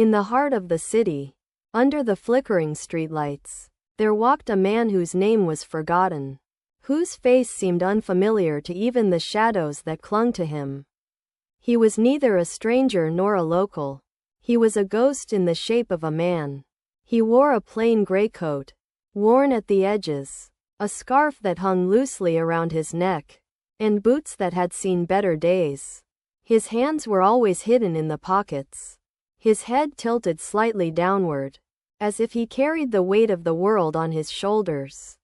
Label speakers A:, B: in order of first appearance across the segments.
A: In the heart of the city, under the flickering streetlights, there walked a man whose name was forgotten, whose face seemed unfamiliar to even the shadows that clung to him. He was neither a stranger nor a local. He was a ghost in the shape of a man. He wore a plain gray coat, worn at the edges, a scarf that hung loosely around his neck, and boots that had seen better days. His hands were always hidden in the pockets, his head tilted slightly downward, as if he carried the weight of the world on his shoulders.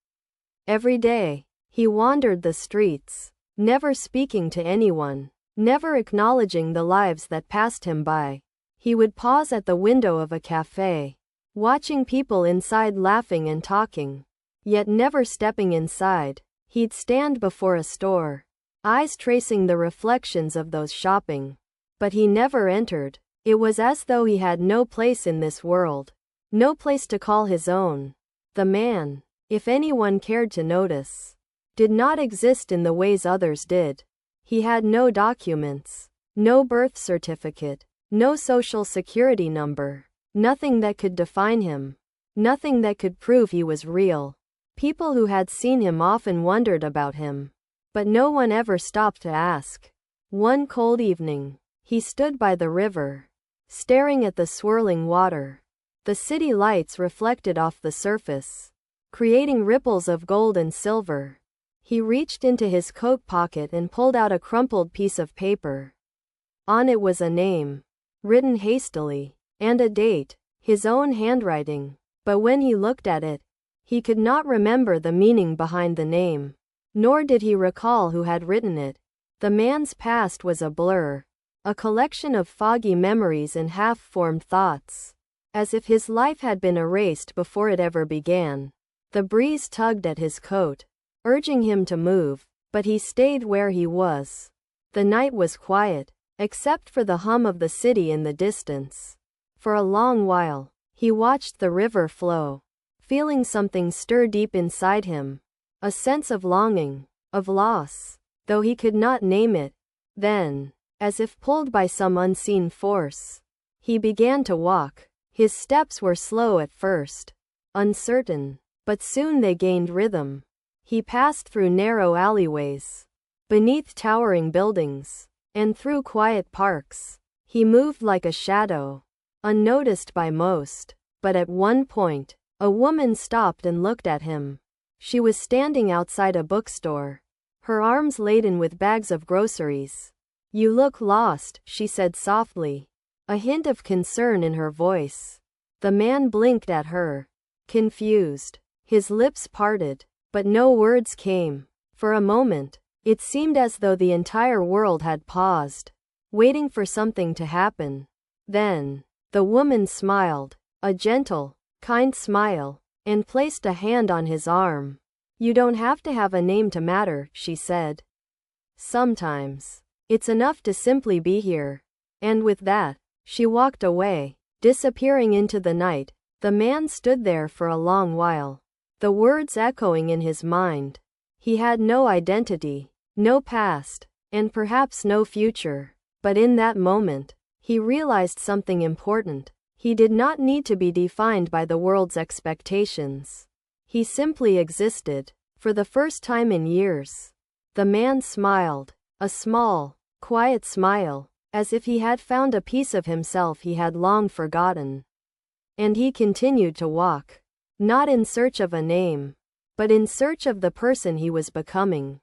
A: Every day, he wandered the streets, never speaking to anyone, never acknowledging the lives that passed him by. He would pause at the window of a cafe, watching people inside laughing and talking, yet never stepping inside. He'd stand before a store, eyes tracing the reflections of those shopping, but he never entered. It was as though he had no place in this world, no place to call his own. The man, if anyone cared to notice, did not exist in the ways others did. He had no documents, no birth certificate, no social security number, nothing that could define him, nothing that could prove he was real. People who had seen him often wondered about him, but no one ever stopped to ask. One cold evening, he stood by the river, staring at the swirling water. The city lights reflected off the surface, creating ripples of gold and silver. He reached into his coat pocket and pulled out a crumpled piece of paper. On it was a name, written hastily, and a date, his own handwriting. But when he looked at it, he could not remember the meaning behind the name, nor did he recall who had written it. The man's past was a blur, a collection of foggy memories and half-formed thoughts, as if his life had been erased before it ever began. The breeze tugged at his coat, urging him to move, but he stayed where he was. The night was quiet, except for the hum of the city in the distance. For a long while, he watched the river flow, feeling something stir deep inside him, a sense of longing, of loss, though he could not name it. Then, as if pulled by some unseen force, he began to walk. His steps were slow at first, uncertain, but soon they gained rhythm. He passed through narrow alleyways, beneath towering buildings, and through quiet parks. He moved like a shadow, unnoticed by most. But at one point, a woman stopped and looked at him. She was standing outside a bookstore, her arms laden with bags of groceries. "You look lost," she said softly, a hint of concern in her voice. The man blinked at her, confused. His lips parted, but no words came. For a moment, it seemed as though the entire world had paused, waiting for something to happen. Then, the woman smiled, a gentle, kind smile, and placed a hand on his arm. "You don't have to have a name to matter," she said. "Sometimes, it's enough to simply be here." And with that, she walked away, disappearing into the night. The man stood there for a long while, the words echoing in his mind. He had no identity, no past, and perhaps no future. But in that moment, he realized something important. He did not need to be defined by the world's expectations. He simply existed. For the first time in years, the man smiled, a small, quiet smile, as if he had found a piece of himself he had long forgotten. And he continued to walk, not in search of a name, but in search of the person he was becoming.